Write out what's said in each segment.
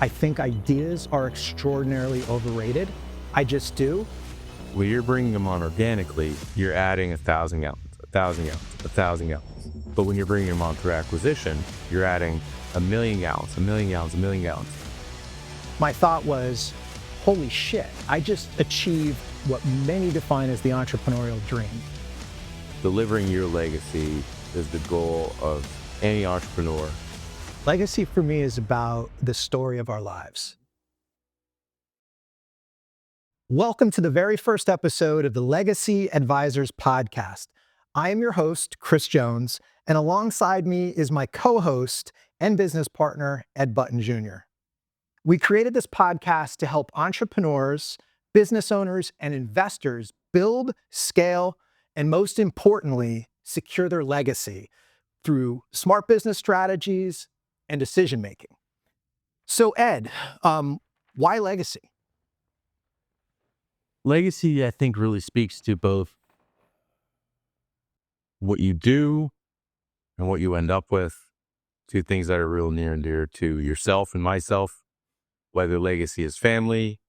I think ideas are extraordinarily overrated. I just do. When you're bringing them on organically, you're adding 1,000 gallons, 1,000 gallons, 1,000 gallons. But when you're bringing them on through acquisition, you're adding 1,000,000 gallons, 1,000,000 gallons, 1,000,000 gallons. My thought was, holy shit, I just achieved what many define as the entrepreneurial dream. Delivering your legacy is the goal of any entrepreneur. Legacy for me is about the story of our lives. Welcome to the very first episode of the Legacy Advisors podcast. I am your host, Chris Jones, and alongside me is my co-host and business partner, Ed Button Jr. We created this podcast to help entrepreneurs, business owners, and investors build, scale, and most importantly, secure their legacy through smart business strategies and decision-making. So Ed, why legacy? Legacy, I think, really speaks to both what you do and what you end up with, two things that are real near and dear to yourself and myself, whether legacy is family,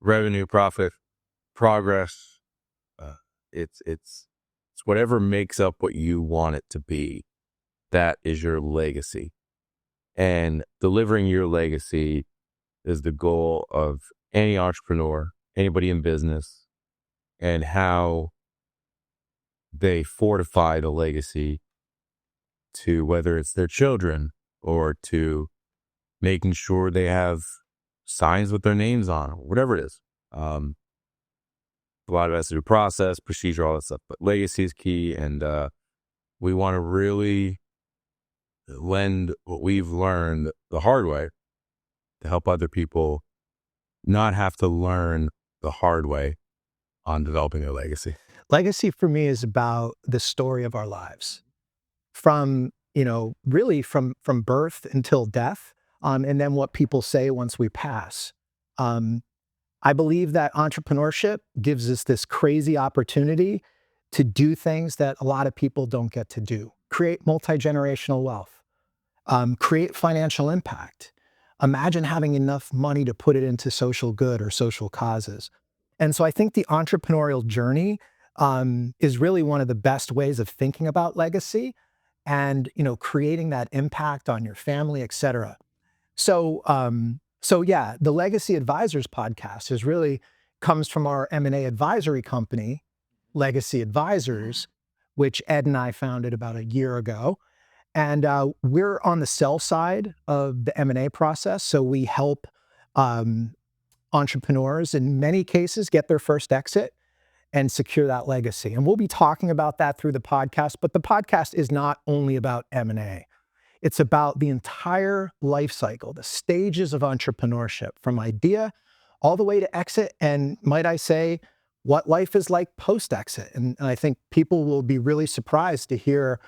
revenue, profit, progress. It's whatever makes up what you want it to be. That is your legacy. And delivering your legacy is the goal of any entrepreneur, anybody in business, and how they fortify the legacy to whether it's their children or to making sure they have signs with their names on, whatever it is. A lot of it has to do process, procedure, all that stuff, but legacy is key. And we want to really lend what we've learned the hard way to help other people not have to learn the hard way on developing their legacy. Legacy for me is about the story of our lives from, really from birth until death, and then what people say once we pass. I believe that entrepreneurship gives us this crazy opportunity to do things that a lot of people don't get to do. Create multi-generational wealth, create financial impact. Imagine having enough money to put it into social good or social causes. And so I think the entrepreneurial journey is really one of the best ways of thinking about legacy and, creating that impact on your family, et cetera. So yeah, the Legacy Advisors podcast comes from our M&A advisory company, Legacy Advisors, which Ed and I founded about a year ago. And we're on the sell side of the M&A process. So we help entrepreneurs in many cases get their first exit and secure that legacy. And we'll be talking about that through the podcast, but the podcast is not only about M&A. It's about the entire life cycle, the stages of entrepreneurship, from idea all the way to exit. And might I say, what life is like post-exit. And I think people will be really surprised to hear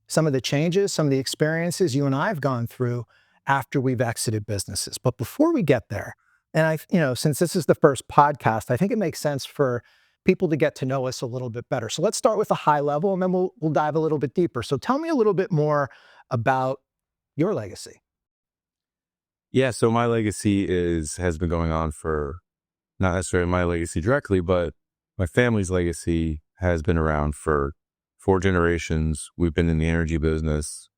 some of the changes, some of the experiences you and I have gone through after we've exited businesses. But before we get there, and since this is the first podcast, I think it makes sense for people to get to know us a little bit better. So let's start with a high level and then we'll dive a little bit deeper. So tell me a little bit more about your legacy. Yeah, so my legacy has been going on for, not necessarily my legacy directly, but my family's legacy has been around for 4 generations. We've been in the energy business.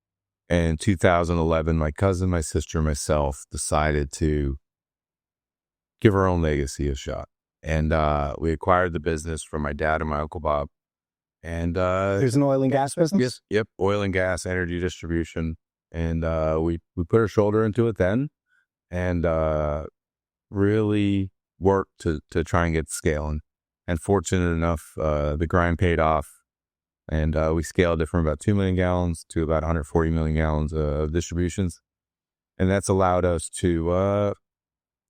And in 2011, my cousin, my sister, and myself decided to give our own legacy a shot. And we acquired the business from my dad and my Uncle Bob. And There's an oil and gas business? Yep, oil and gas, energy distribution. And we put our shoulder into it then and really worked to try and get scale. And fortunate enough, the grind paid off. And we scaled it from about 2 million gallons to about 140 million gallons of distributions. And that's allowed us to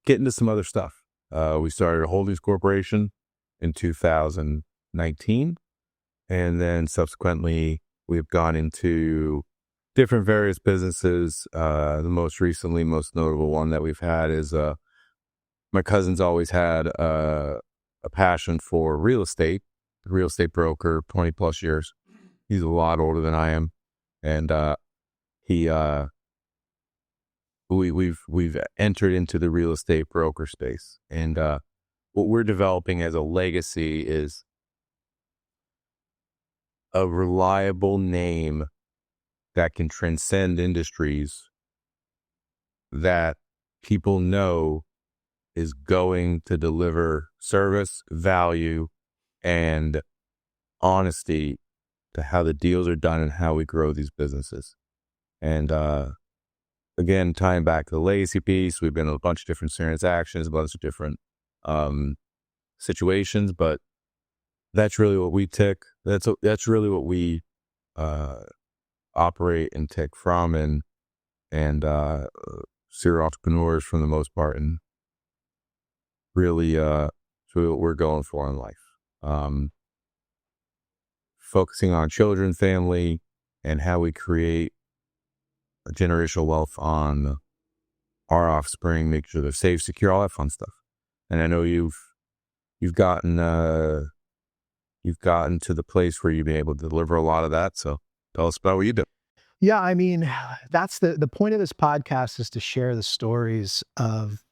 get into some other stuff. We started a holdings corporation in 2019. And then subsequently, we've gone into different various businesses. The most notable one that we've had is my cousin's always had a passion for real estate broker, 20 plus years. He's a lot older than I am. And he we've entered into the real estate broker space, and what we're developing as a legacy is a reliable name that can transcend industries, that people know is going to deliver service, value, and honesty to how the deals are done and how we grow these businesses. And again, tying back to the legacy piece, we've been in a bunch of different transactions, a bunch of different situations, but that's really what we tick. That's really what we operate and tick from, and serial entrepreneurs from the most part, and really what we're going for in life. Focusing on children, family, and how we create a generational wealth on our offspring, make sure they're safe, secure, all that fun stuff. And I know you've gotten to the place where you've been able to deliver a lot of that. So tell us about what you do. Yeah, I mean, that's the point of this podcast, is to share the stories of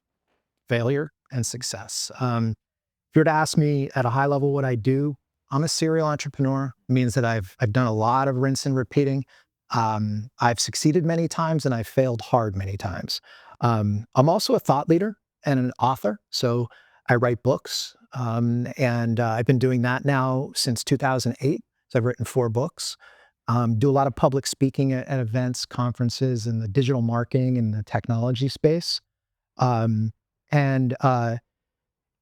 failure and success. If you were to ask me at a high level what I do, I'm a serial entrepreneur. It means that I've done a lot of rinse and repeating. I've succeeded many times and I've failed hard many times. I'm also a thought leader and an author. So I write books, and I've been doing that now since 2008. So I've written 4 books. Do a lot of public speaking at events, conferences, in the digital marketing and the technology space. Um, and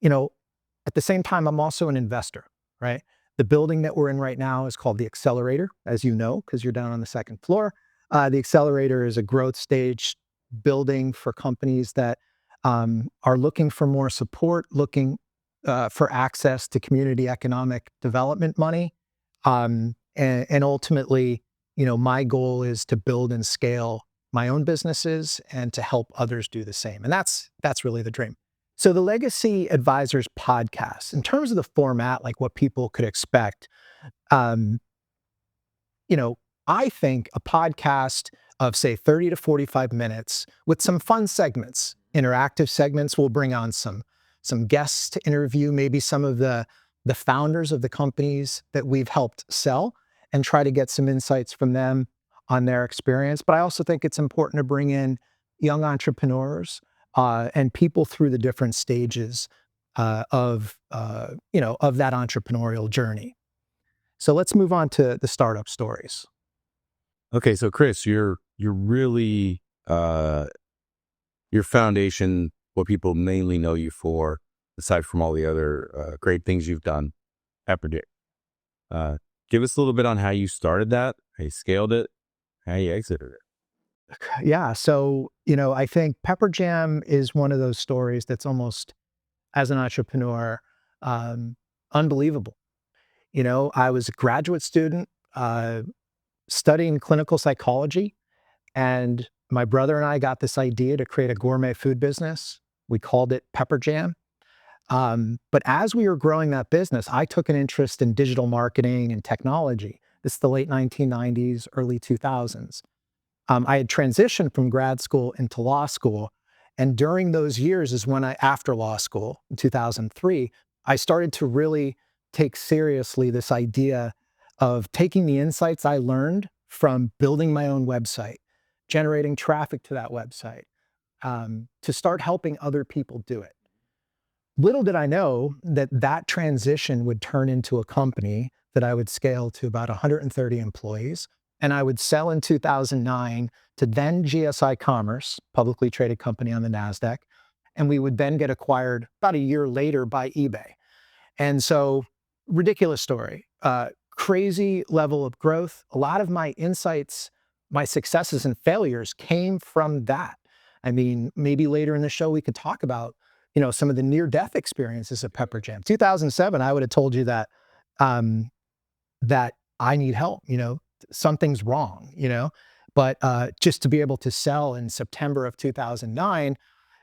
you know, at the same time, I'm also an investor, right? The building that we're in right now is called the Accelerator, as you know, because you're down on the 2nd floor. The Accelerator is a growth stage building for companies that are looking for more support, looking for access to community economic development money. And ultimately, my goal is to build and scale my own businesses and to help others do the same. And that's really the dream. So the Legacy Advisors podcast, in terms of the format, like what people could expect, um, you know, I think a podcast of, say, 30 to 45 minutes with some fun segments, interactive segments. We'll bring on some guests to interview, maybe some of the founders of the companies that we've helped sell, and try to get some insights from them on their experience. But I also think it's important to bring in young entrepreneurs and people through the different stages of that entrepreneurial journey. So let's move on to the startup stories. Okay, so Kris, you're really your foundation, what people mainly know you for, aside from all the other great things you've done, Pepperjam. Give us a little bit on how you started that, how you scaled it, how you exited it. Yeah. So, I think Pepperjam is one of those stories that's almost, as an entrepreneur, um, unbelievable. I was a graduate student studying clinical psychology, and my brother and I got this idea to create a gourmet food business. We called it Pepperjam. But as we were growing that business, I took an interest in digital marketing and technology. This is the late 1990s, early 2000s. I had transitioned from grad school into law school. And during those years is when after law school in 2003, I started to really take seriously this idea of taking the insights I learned from building my own website, generating traffic to that website, to start helping other people do it. Little did I know that that transition would turn into a company that I would scale to about 130 employees. And I would sell in 2009 to then GSI Commerce, publicly traded company on the NASDAQ. And we would then get acquired about a year later by eBay. And so, ridiculous story, crazy level of growth. A lot of my insights, my successes and failures came from that. I mean, maybe later in the show, we could talk about, some of the near-death experiences of Pepperjam. 2007, I would have told you um, that I need help, something's wrong, but just to be able to sell in September of 2009.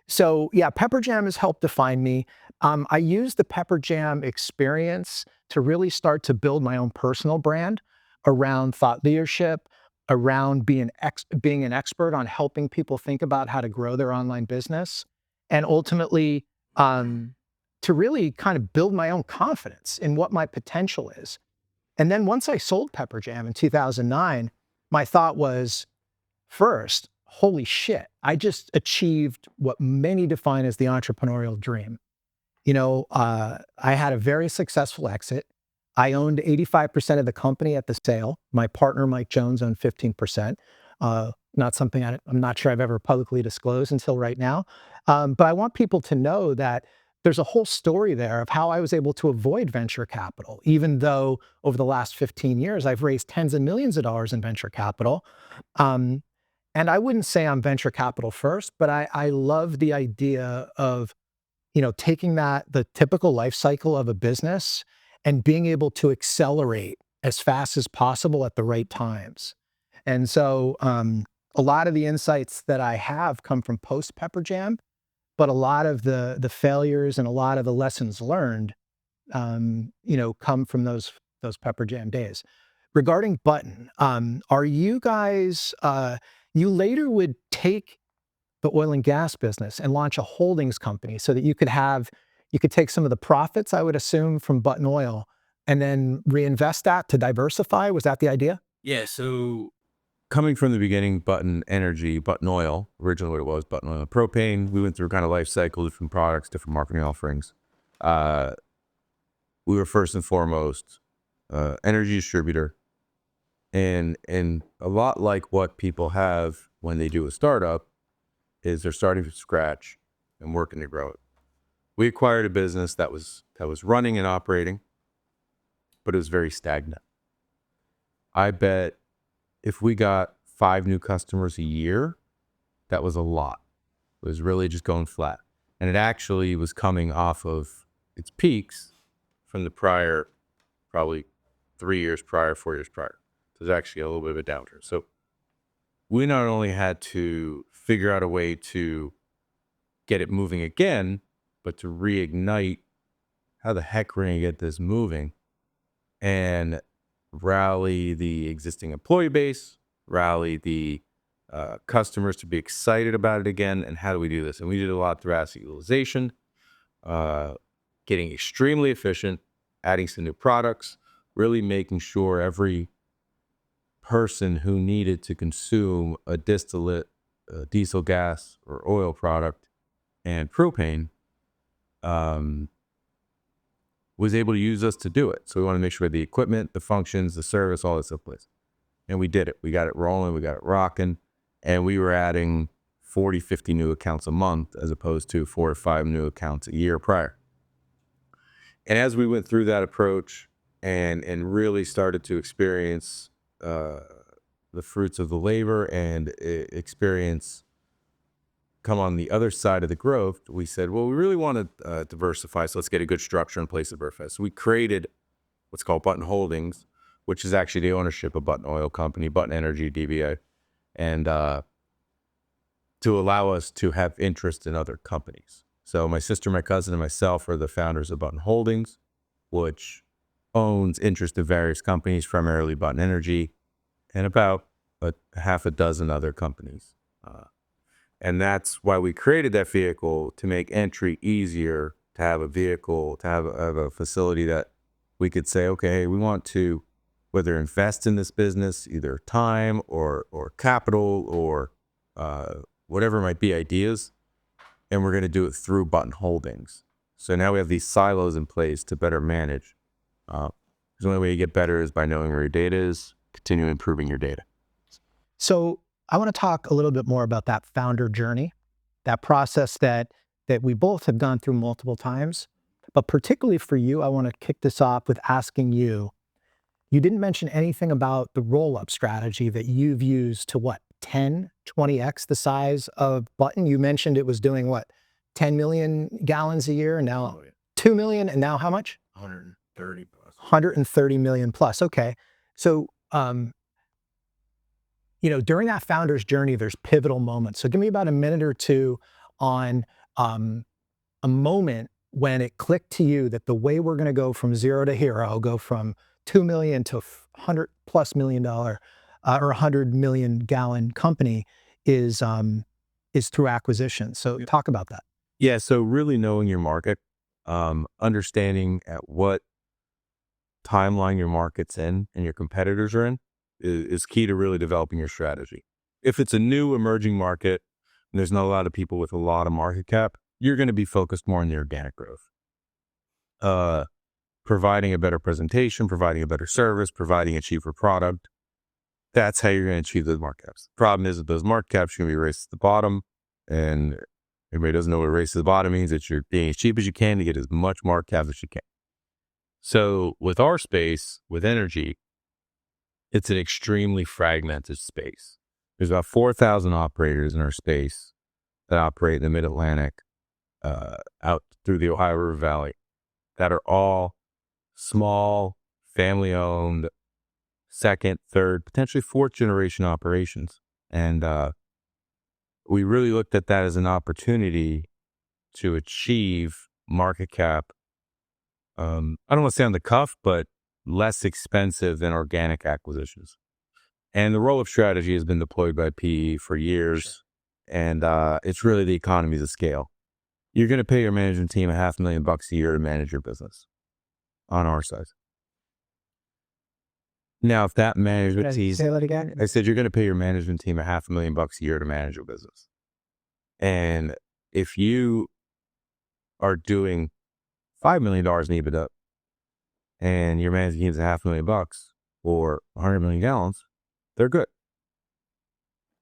So yeah, Pepperjam has helped define me. I used the Pepperjam experience to really start to build my own personal brand around thought leadership, around being an expert on helping people think about how to grow their online business, and ultimately to really kind of build my own confidence in what my potential is. And then once I sold Pepperjam in 2009, my thought was, first, holy shit, I just achieved what many define as the entrepreneurial dream. I had a very successful exit. I owned 85% of the company at the sale. My partner, Mike Jones, owned 15%. Not something I'm not sure I've ever publicly disclosed until right now. But I want people to know that there's a whole story there of how I was able to avoid venture capital, even though over the last 15 years, I've raised tens of millions of dollars in venture capital. Um, and I wouldn't say I'm venture capital first, but I love the idea of taking the typical life cycle of a business and being able to accelerate as fast as possible at the right times. And so a lot of the insights that I have come from post Pepperjam, but a lot of the failures and a lot of the lessons learned, come from those Pepperjam days. Regarding Button, are you guys, you later would take the oil and gas business and launch a holdings company so that you could take some of the profits, I would assume, from Button Oil and then reinvest that to diversify. Was that the idea? Yeah. So coming from the beginning, Button Energy, Button Oil, originally what it was, Button Oil and Propane. We went through kind of life cycle, different products, different marketing offerings. We were first and foremost energy distributor, and a lot like what people have when they do a startup is they're starting from scratch and working to grow it. We acquired a business that was running and operating, but it was very stagnant. I bet if we got 5 new customers a year, that was a lot. It was really just going flat. And it actually was coming off of its peaks from the prior, probably 3 years prior, 4 years prior. So there's actually a little bit of a downturn. So we not only had to figure out a way to get it moving again, but to reignite how the heck we're going to get this moving and rally the existing employee base, rally the customers to be excited about it again. And how do we do this? And we did a lot through asset utilization, getting extremely efficient, adding some new products, really making sure every person who needed to consume a distillate, diesel gas or oil product and propane was able to use us to do it. So we want to make sure the equipment, the functions, the service, all this in place. And we did it. We got it rolling. We got it rocking. And we were adding 40, 50 new accounts a month as opposed to 4 or 5 new accounts a year prior. And as we went through that approach and really started to experience the fruits of the labor and experience come on the other side of the growth, we said, well, we really want to diversify, so let's get a good structure in place to diversify. So we created what's called Button Holdings, which is actually the ownership of Button Oil Company, Button Energy, DBA, and to allow us to have interest in other companies. So my sister, my cousin, and myself are the founders of Button Holdings, which owns interest in various companies, primarily Button Energy, and about a half a dozen other companies. And that's why we created that vehicle, to make entry easier, to have a vehicle, to have a facility that we could say, okay, we want to whether invest in this business, either time or capital or whatever might be ideas, and we're going to do it through Button Holdings. So now we have these silos in place to better manage. The only way you get better is by knowing where your data is, continue improving your data. So I want to talk a little bit more about that founder journey, that process that we both have gone through multiple times. But particularly for you, I want to kick this off with asking you, you didn't mention anything about the roll-up strategy that you've used to 10, 20x the size of Button. You mentioned it was doing 10 million gallons a year, and now 2 million, and now how much? 130 plus. 130 million plus. Okay. So, during that founder's journey, there's pivotal moments. So give me about a minute or two on a moment when it clicked to you that the way we're going to go from zero to hero, go from 2 million to $100+ million or 100 million gallon company is through acquisition. So talk about that. Yeah. So really knowing your market, understanding at what timeline your market's in and your competitors are in is key to really developing your strategy. If it's a new emerging market and there's not a lot of people with a lot of market cap, you're going to be focused more on the organic growth. Providing a better presentation, providing a better service, providing a cheaper product. That's how you're going to achieve those market caps. The problem is that those market caps are going to be raced to the bottom, and everybody doesn't know what race to the bottom means. That you're being as cheap as you can to get as much market cap as you can. So with our space, with energy, it's an extremely fragmented space. There's about 4,000 operators in our space that operate in the Mid-Atlantic, out through the Ohio River Valley, that are all small, family-owned, second, third, potentially fourth generation operations. And we really looked at that as an opportunity to achieve market cap. I don't want to say on the cuff, but less expensive than organic acquisitions. And the roll-up strategy has been deployed by PE for years. Sure. And it's really the economies of scale. You're going to pay your management team $500,000 a year to manage your business on our side. Now, if that management team, Say that again. I said, you're going to pay your management team $500,000 a year to manage your business. And if you are doing $5 million in EBITDA and your management team is $500,000 or 100 million gallons, they're good.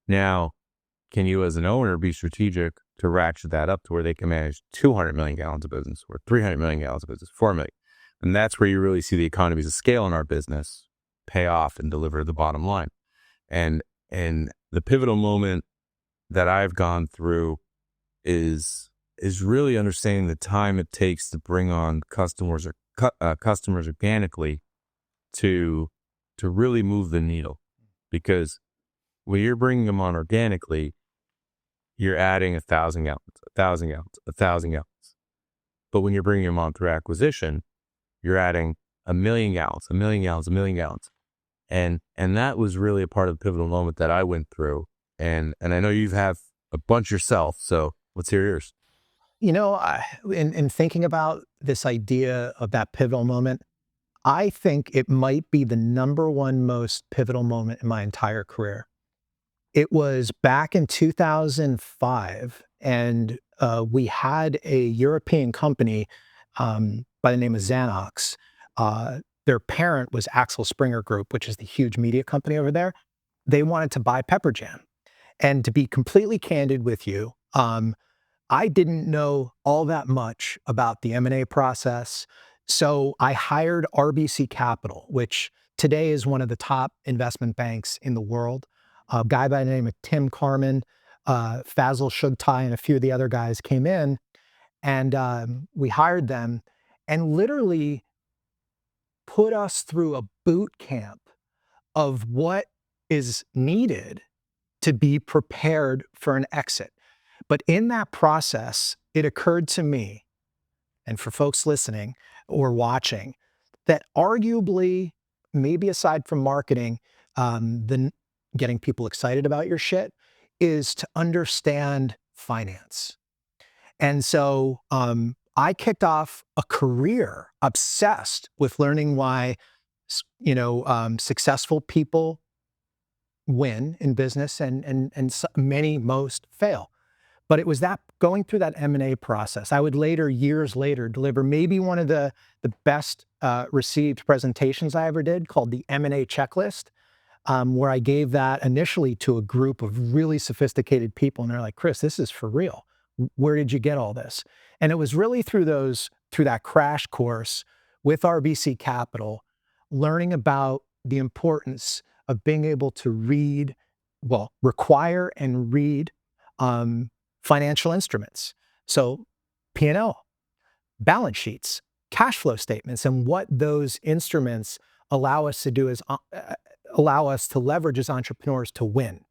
Now, can you as an owner be strategic to ratchet that up to where they can manage 200 million gallons of business or 300 million gallons of business, 4 million? And that's where you really see the economies of scale in our business pay off and deliver the bottom line. And the pivotal moment that I've gone through is really understanding the time it takes to bring on customers organically to really move the needle. Because when you're bringing them on organically, you're adding 1,000 gallons, 1,000 gallons, 1,000 gallons. But when you're bringing them on through acquisition, you're adding 1,000,000 gallons, 1,000,000 gallons, 1,000,000 gallons. And that was really a part of the pivotal moment that I went through. And I know you have a bunch yourself, so let's hear yours. You know, in thinking about this idea of that pivotal moment, I think it might be the number one most pivotal moment in my entire career. It was back in 2005, and we had a European company by the name of Xanox. Their parent was Axel Springer Group, which is the huge media company over there. They wanted to buy Pepperjam. And to be completely candid with you, I didn't know all that much about the M&A process. So I hired RBC Capital, which today is one of the top investment banks in the world. A guy by the name of Tim Carmen, Fazil Shugtai, and a few of the other guys came in, and we hired them and literally put us through a boot camp of what is needed to be prepared for an exit. But in that process, it occurred to me, and for folks listening or watching, that arguably, maybe aside from marketing, getting people excited about your shit, is to understand finance. And so I kicked off a career obsessed with learning why, successful people win in business and many, most fail. But it was that going through that M&A process. I would later, years later, deliver maybe one of the best received presentations I ever did, called the M&A checklist, where I gave that initially to a group of really sophisticated people. And they're like, Kris, this is for real. Where did you get all this? And it was really through that crash course with RBC Capital, learning about the importance of being able to require and read financial instruments. So P&L, balance sheets, cash flow statements, and what those instruments allow us to do is allow us to leverage as entrepreneurs to win.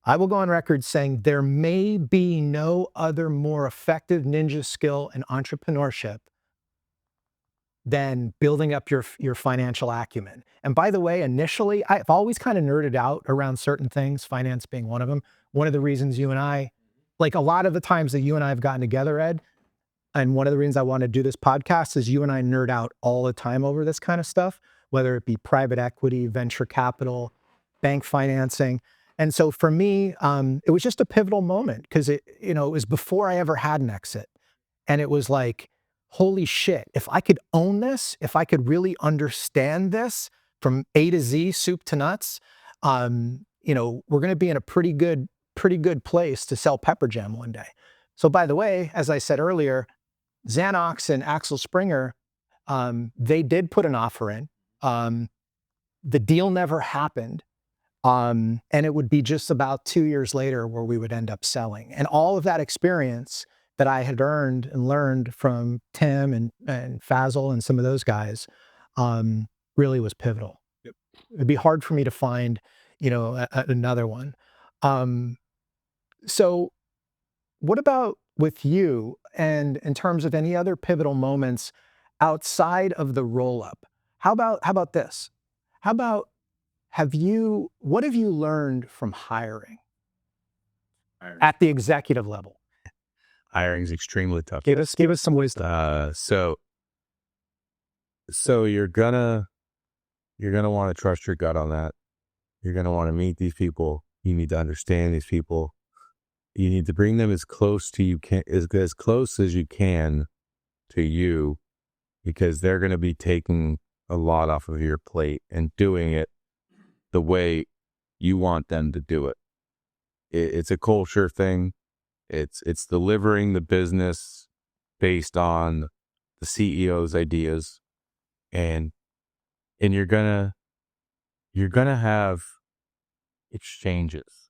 I will go on record saying there may be no other more effective ninja skill in entrepreneurship than building up your financial acumen. And by the way, initially, I've always kind of nerded out around certain things, finance being one of them. One of the reasons you and I, like a lot of the times that you and I have gotten together, Ed, and one of the reasons I want to do this podcast is you and I nerd out all the time over this kind of stuff, whether it be private equity, venture capital, bank financing. And so for me, it was just a pivotal moment because it was before I ever had an exit. And it was like, holy shit, if I could own this, if I could really understand this from A to Z, soup to nuts, we're going to be in a pretty good place to sell Pepperjam one day. So by the way, as I said earlier, Xanox and Axel Springer, they did put an offer in. The deal never happened. And it would be just about 2 years later where we would end up selling. And all of that experience that I had earned and learned from Tim and Fazil and some of those guys really was pivotal. Yep. It'd be hard for me to find, another one. So what about with you, and in terms of any other pivotal moments outside of the roll-up? How about this? How about what have you learned from hiring at the executive level? Hiring is extremely tough. Give us some wisdom. So you're gonna want to trust your gut on that. You're gonna want to meet these people. You need to understand these people. You need to bring them as close to you can, as close as you can to you, because they're going to be taking a lot off of your plate and doing it the way you want them to do it. It's a culture thing. It's delivering the business based on the CEO's ideas, and you're gonna have exchanges.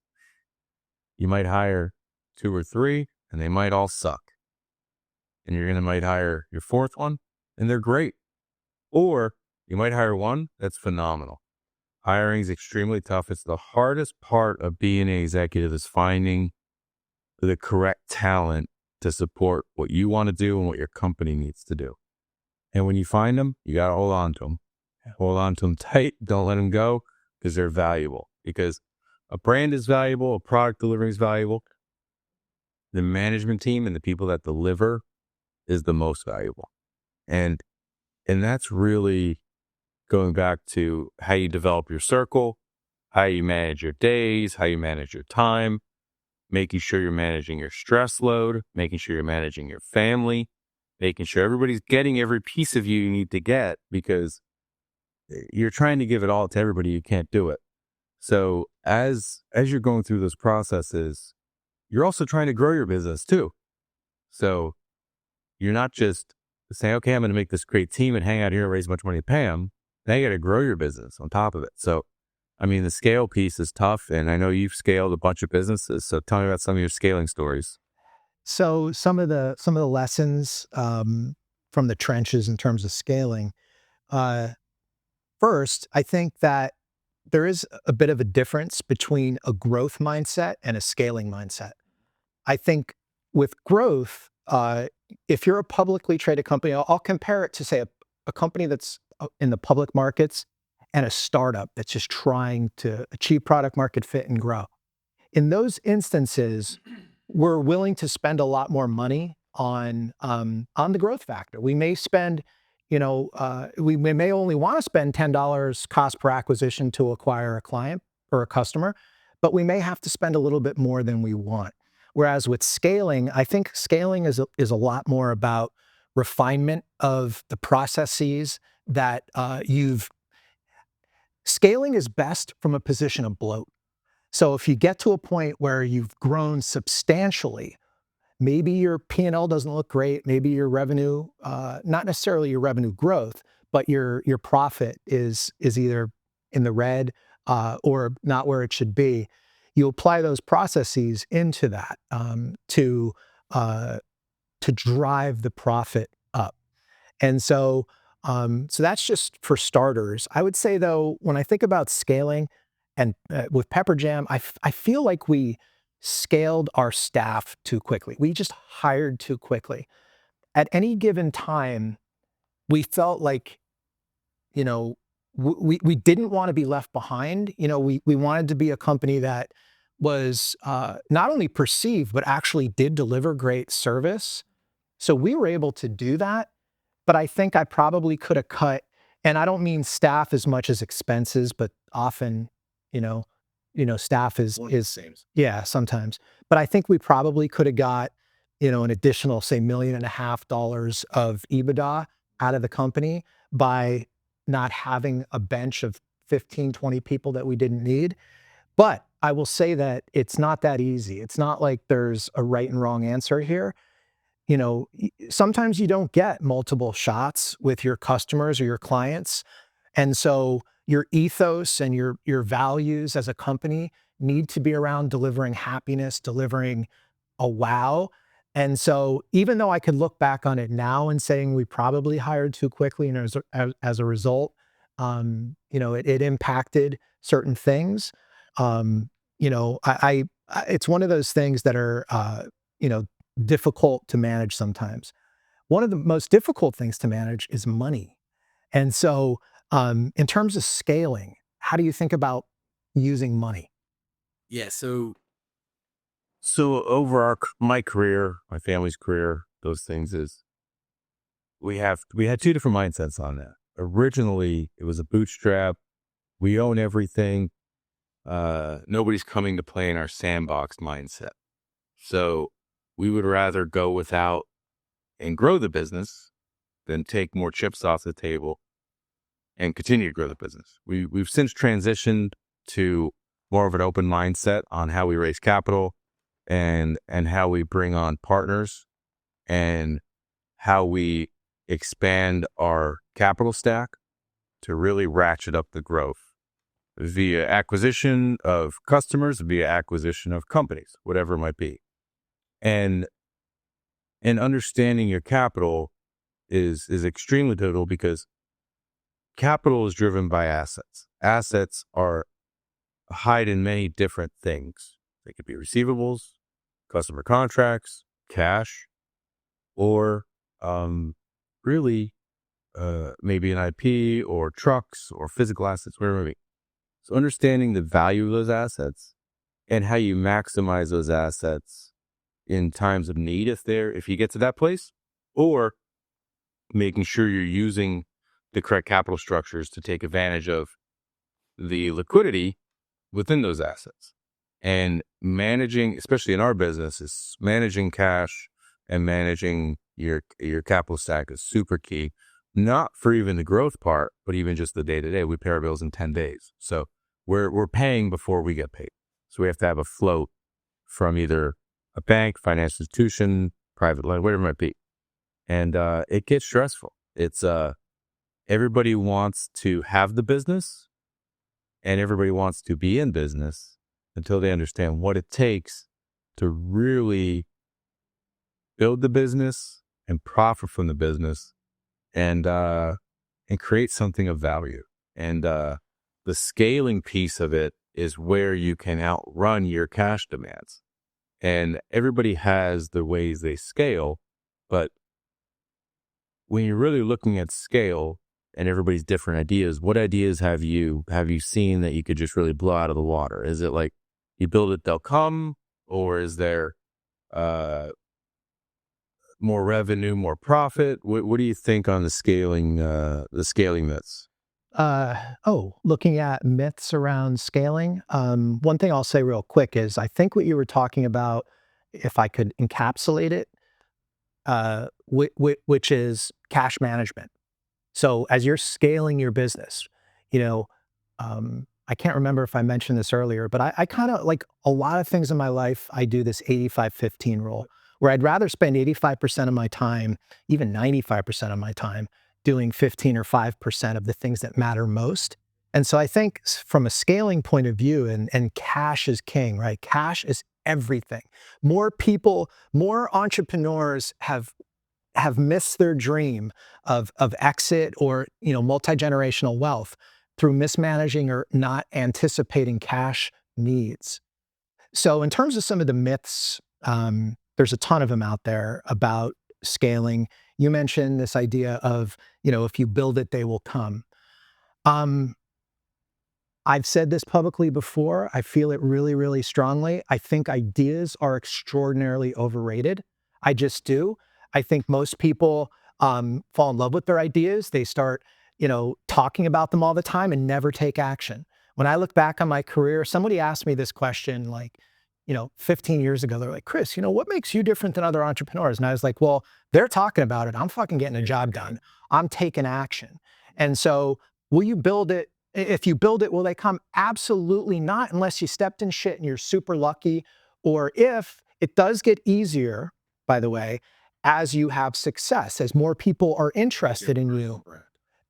You might hire 2 or 3 and they might all suck. And you're might hire your 4th one and they're great. Or you might hire one that's phenomenal. Hiring is extremely tough. It's the hardest part of being an executive, is finding the correct talent to support what you want to do and what your company needs to do. And when you find them, you got to hold on to them. Hold on to them tight. Don't let them go, because they're valuable. Because a brand is valuable, a product delivery is valuable. The management team and the people that deliver is the most valuable. And that's really going back to how you develop your circle, how you manage your days, how you manage your time, making sure you're managing your stress load, making sure you're managing your family, making sure everybody's getting every piece of you need to get, because you're trying to give it all to everybody. You can't do it. So as you're going through those processes, you're also trying to grow your business too. So you're not just saying, okay, I'm going to make this great team and hang out here and raise much money to pay them. Now you got to grow your business on top of it. So, I mean, the scale piece is tough. And I know you've scaled a bunch of businesses. So tell me about some of your scaling stories. So some of the lessons from the trenches in terms of scaling. First, I think that there is a bit of a difference between a growth mindset and a scaling mindset. I think with growth, if you're a publicly traded company, I'll compare it to, say, a company that's in the public markets and a startup that's just trying to achieve product market fit and grow. In those instances, we're willing to spend a lot more money on the growth factor. We may spend, we may only want to spend $10 cost per acquisition to acquire a client or a customer, but we may have to spend a little bit more than we want. Whereas with scaling, I think scaling is a lot more about refinement of the processes that scaling is best from a position of bloat. So if you get to a point where you've grown substantially, maybe your P&L doesn't look great, maybe your revenue, not necessarily your revenue growth, but your profit is either in the red or not where it should be. You apply those processes into that to drive the profit up. And so that's just for starters. I would say, though, when I think about scaling, and with Pepperjam, I feel like we scaled our staff too quickly. We just hired too quickly. At any given time, we felt like, you know, we didn't want to be left behind. We wanted to be a company that was not only perceived, but actually did deliver great service. So we were able to do that. But I think I probably could have cut, and I don't mean staff as much as expenses, but often, you know, staff yeah, sometimes. But I think we probably could have got, an additional, say, $1.5 million of EBITDA out of the company by not having a bench of 15, 20 people that we didn't need. But I will say that it's not that easy. It's not like there's a right and wrong answer here. Sometimes you don't get multiple shots with your customers or your clients. And so your ethos and your values as a company need to be around delivering happiness, delivering a wow. And so even though I could look back on it now and saying we probably hired too quickly, and as a result, it impacted certain things. It's one of those things that are, you know, difficult to manage sometimes. One of the most difficult things to manage is money. And so, in terms of scaling, how do you think about using money? Yeah. So over my career, my family's career, those things is we had two different mindsets on that. Originally, it was a bootstrap. We own everything. Nobody's coming to play in our sandbox mindset. So we would rather go without and grow the business than take more chips off the table and continue to grow the business. We've since transitioned to more of an open mindset on how we raise capital and how we bring on partners and how we expand our capital stack to really ratchet up the growth via acquisition of customers, via acquisition of companies, whatever it might be. And understanding your capital is extremely pivotal because capital is driven by assets. Assets are hide in many different things. They could be receivables, customer contracts, cash, or really maybe an IP or trucks or physical assets, whatever it may be. So understanding the value of those assets and how you maximize those assets in times of need if you get to that place, or making sure you're using the correct capital structures to take advantage of the liquidity within those assets. And managing, especially in our business, is managing cash and managing your capital stack is super key. Not for even the growth part, but even just the day-to-day. We pay our bills in 10 days. So we're paying before we get paid. So we have to have a float from either a bank, financial institution, private loan, whatever it might be. And it gets stressful. It's everybody wants to have the business and everybody wants to be in business until they understand what it takes to really build the business and profit from the business and create something of value. And the scaling piece of it is where you can outrun your cash demands. And everybody has the ways they scale, but when you're really looking at scale and everybody's different ideas, what ideas have you seen that you could just really blow out of the water? Is it like you build it, they'll come, or is there more revenue, more profit? What do you think on the scaling myths? Looking at myths around scaling. One thing I'll say real quick is I think what you were talking about, if I could encapsulate it, which is cash management. So as you're scaling your business, you know, I can't remember if I mentioned this earlier, but I kind of like a lot of things in my life, I do this 85-15 rule where I'd rather spend 85% of my time, even 95% of my time, doing 15 or 5% of the things that matter most. And so I think from a scaling point of view, and cash is king, right? Cash is everything. More people, more entrepreneurs have missed their dream of exit or multi-generational wealth through mismanaging or not anticipating cash needs. So in terms of some of the myths, there's a ton of them out there about scaling. You mentioned this idea of, if you build it, they will come. Um, I've said this publicly before. I feel it really, really strongly. I think ideas are extraordinarily overrated. I just do. I think most people fall in love with their ideas. They start, talking about them all the time and never take action. When I look back on my career, somebody asked me this question like, 15 years ago. They're like, Kris, what makes you different than other entrepreneurs? And I was like, well, they're talking about it. I'm fucking getting a job done. I'm taking action. And so, will you build it? If you build it, will they come? Absolutely not, unless you stepped in shit and you're super lucky. Or if it does get easier, by the way, as you have success, as more people are interested in you,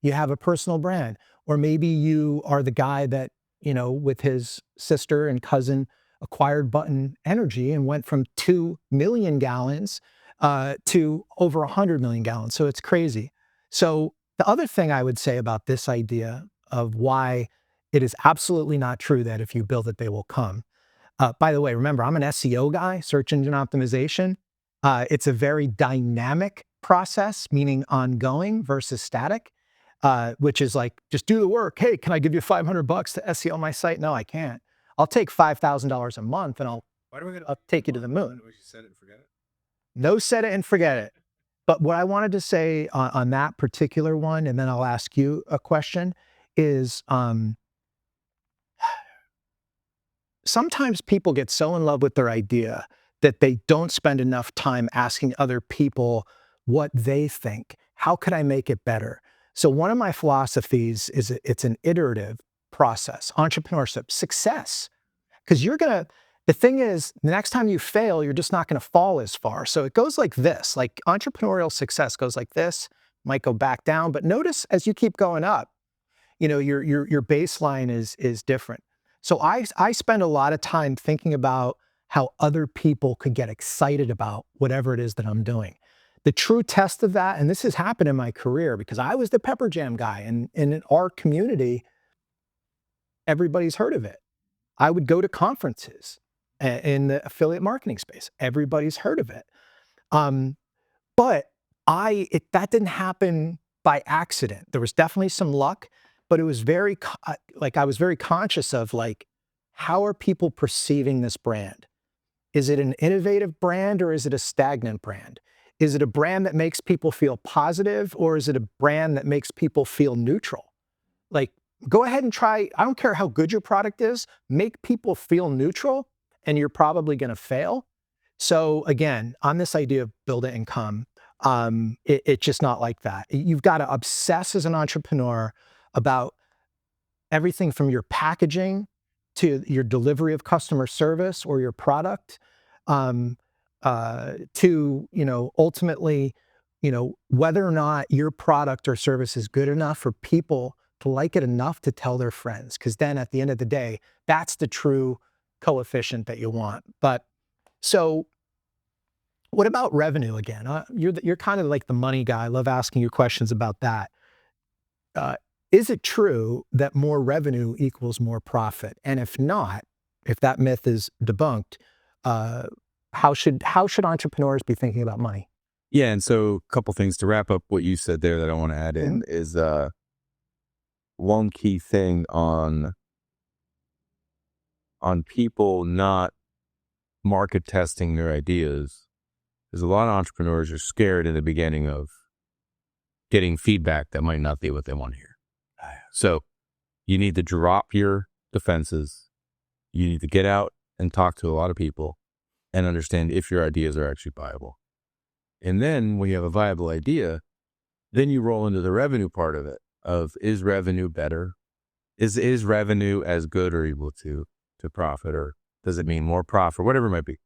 you have a personal brand. Or maybe you are the guy that, with his sister and cousin acquired Button Energy and went from 2 million gallons to over 100 million gallons. So it's crazy. So the other thing I would say about this idea of why it is absolutely not true that if you build it, they will come. By the way, remember, I'm an SEO guy, search engine optimization. It's a very dynamic process, meaning ongoing versus static, which is like, just do the work. Hey, can I give you $500 to SEO my site? No, I can't. I'll take $5,000 a month and I'll take you to the moon. Set it and forget it? No, set it and forget it. But what I wanted to say on that particular one, and then I'll ask you a question, is sometimes people get so in love with their idea that they don't spend enough time asking other people what they think. How could I make it better? So one of my philosophies is it's an iterative process, entrepreneurship, success. Because the thing is, the next time you fail, you're just not going to fall as far. So it goes like this, like entrepreneurial success goes like this, might go back down, but notice as you keep going up, your baseline is different. So I spend a lot of time thinking about how other people could get excited about whatever it is that I'm doing. The true test of that, and this has happened in my career because I was the Pepperjam guy, and in our community, everybody's heard of it. I would go to conferences in the affiliate marketing space. Everybody's heard of it. But that didn't happen by accident. There was definitely some luck, but it was I was very conscious of like, how are people perceiving this brand? Is it an innovative brand or is it a stagnant brand? Is it a brand that makes people feel positive or is it a brand that makes people feel neutral? Like, go ahead and try, I don't care how good your product is, make people feel neutral and you're probably going to fail. So again, on this idea of build it and come, it's just not like that. You've got to obsess as an entrepreneur about everything from your packaging to your delivery of customer service or your product, to, ultimately, whether or not your product or service is good enough for people to like it enough to tell their friends. Because then at the end of the day, that's the true coefficient that you want. But so what about revenue again? You're kind of like the money guy. I love asking you questions about that. Is it true that more revenue equals more profit? And if not, if that myth is debunked, how should entrepreneurs be thinking about money? Yeah, and so a couple things to wrap up what you said there that I want to add in is one key thing on people not market testing their ideas is a lot of entrepreneurs are scared in the beginning of getting feedback that might not be what they want to hear. So you need to drop your defenses. You need to get out and talk to a lot of people and understand if your ideas are actually viable. And then when you have a viable idea, then you roll into the revenue part of it, of is revenue better? Is revenue as good or equal to profit, or does it mean more profit, whatever it might be?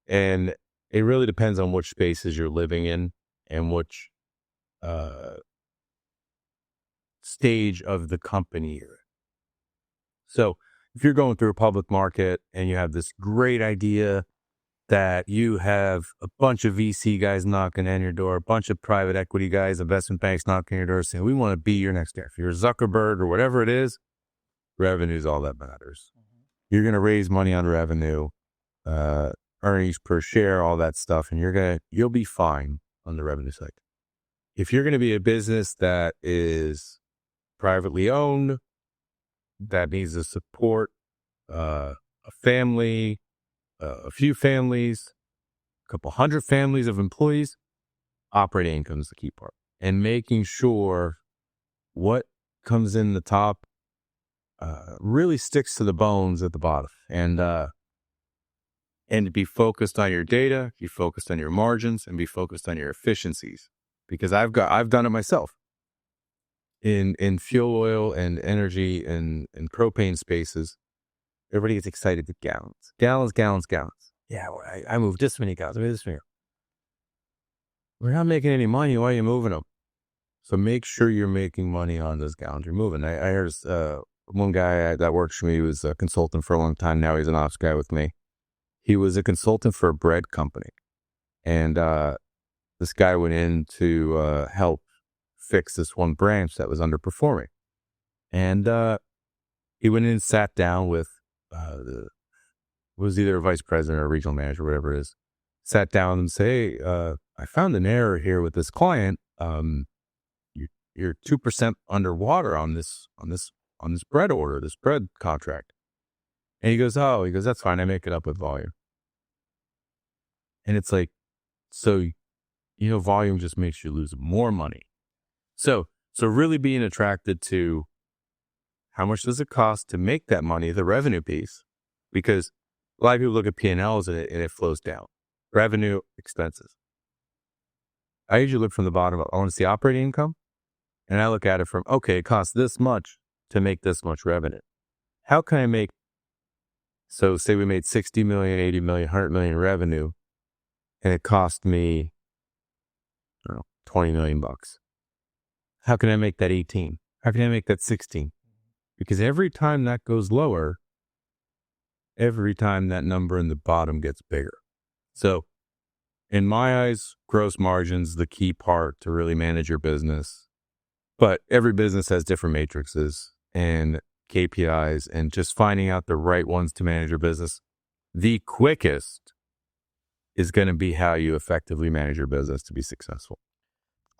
And it really depends on which spaces you're living in and which stage of the company you're in. So if you're going through a public market and you have this great idea that you have a bunch of VC guys knocking on your door, a bunch of private equity guys, investment banks knocking on your door saying, we want to be your next guy. If you're Zuckerberg or whatever it is, revenue is all that matters. You're going to raise money on revenue, earnings per share, all that stuff, and you'll be fine on the revenue side. if you're going to be a business that is privately owned, that needs to support a family, a few families, a couple hundred families of employees, operating income is the key part. And making sure what comes in the top really sticks to the bones at the bottom. And be focused on your data, be focused on your margins, and be focused on your efficiencies. Because I've done it myself. In fuel oil and energy and propane spaces, everybody gets excited with gallons. Yeah, well, I moved this many gallons. I moved this many. We're not making any money. Why are you moving them? So make sure you're making money on those gallons you're moving. I heard one guy that works for me, he was a consultant for a long time. Now he's an ops guy with me. He was a consultant for a bread company. And this guy went in to help fix this one branch that was underperforming. And he went in and sat down with was either a vice president or a regional manager, whatever it is. Sat down and say, hey, I found an error here with this client. You're 2% underwater on this bread order, this bread contract. And he goes, that's fine. I make it up with volume. And it's like, so, volume just makes you lose more money. So really being attracted to how much does it cost to make that money, the revenue piece, because a lot of people look at P&Ls and it flows down. Revenue, expenses. I usually look from the bottom up. I want to see operating income. And I look at it from, okay, it costs this much to make this much revenue. How can I make, so say we made 60 million, 80 million, 100 million revenue, and it cost me, I don't know, 20 million bucks. How can I make that 18? How can I make that 16? Because every time that goes lower, every time that number in the bottom gets bigger. So in my eyes, gross margin's the key part to really manage your business. But every business has different matrices and KPIs, and just finding out the right ones to manage your business. The quickest is going to be how you effectively manage your business to be successful.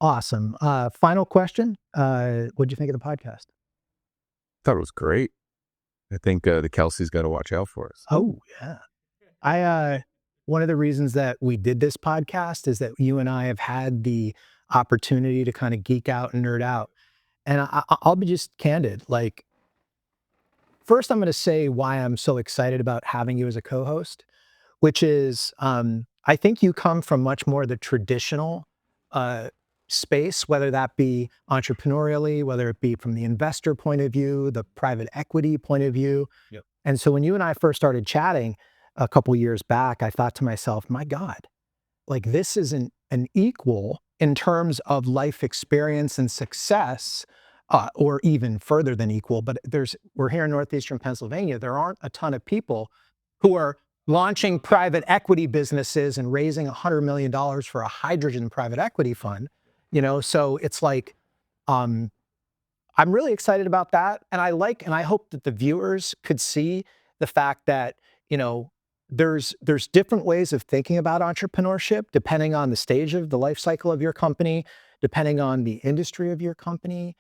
Awesome. Final question. What'd you think of the podcast? Thought it was great. I think the Kelsey's got to watch out for us. Oh, yeah. One of the reasons that we did this podcast is that you and I have had the opportunity to kind of geek out and nerd out. And I'll be just candid. Like, first, I'm going to say why I'm so excited about having you as a co-host, which is I think you come from much more the traditional space, whether that be entrepreneurially, whether it be from the investor point of view, the private equity point of view. Yep. And so when you and I first started chatting a couple years back, I thought to myself, my God, like this isn't an equal in terms of life experience and success, or even further than equal. But we're here in Northeastern Pennsylvania. There aren't a ton of people who are launching private equity businesses and raising $100 million for a hydrogen private equity fund. So it's like, I'm really excited about that. And I hope that the viewers could see the fact that, there's different ways of thinking about entrepreneurship, depending on the stage of the life cycle of your company, depending on the industry of your company,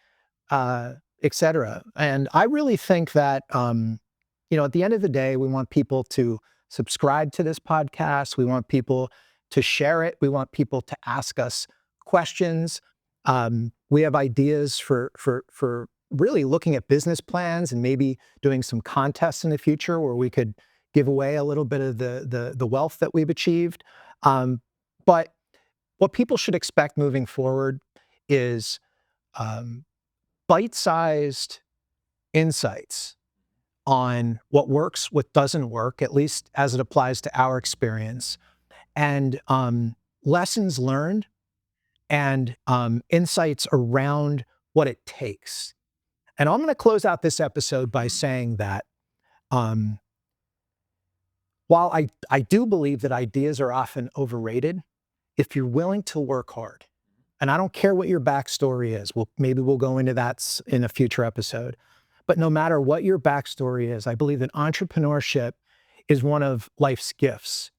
et cetera. And I really think that, at the end of the day, we want people to subscribe to this podcast. We want people to share it. We want people to ask us questions. We have ideas for really looking at business plans and maybe doing some contests in the future where we could give away a little bit of the wealth that we've achieved. But what people should expect moving forward is bite-sized insights on what works, what doesn't work, at least as it applies to our experience, and lessons learned and insights around what it takes. And I'm going to close out this episode by saying that while I do believe that ideas are often overrated, if you're willing to work hard, and I don't care what your backstory is, maybe we'll go into that in a future episode, but no matter what your backstory is, I believe that entrepreneurship is one of life's gifts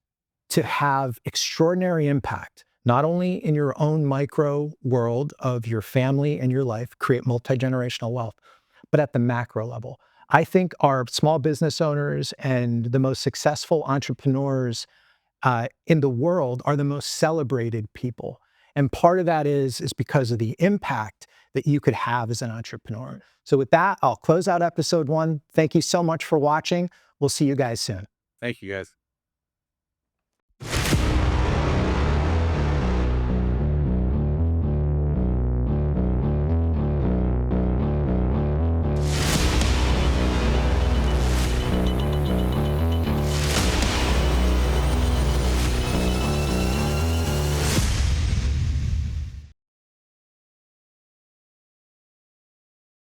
to have extraordinary impact, not only in your own micro world of your family and your life, create multi-generational wealth, but at the macro level. I think our small business owners and the most successful entrepreneurs in the world are the most celebrated people. And part of that is because of the impact that you could have as an entrepreneur. So with that, I'll close out episode 1. Thank you so much for watching. We'll see you guys soon. Thank you, guys.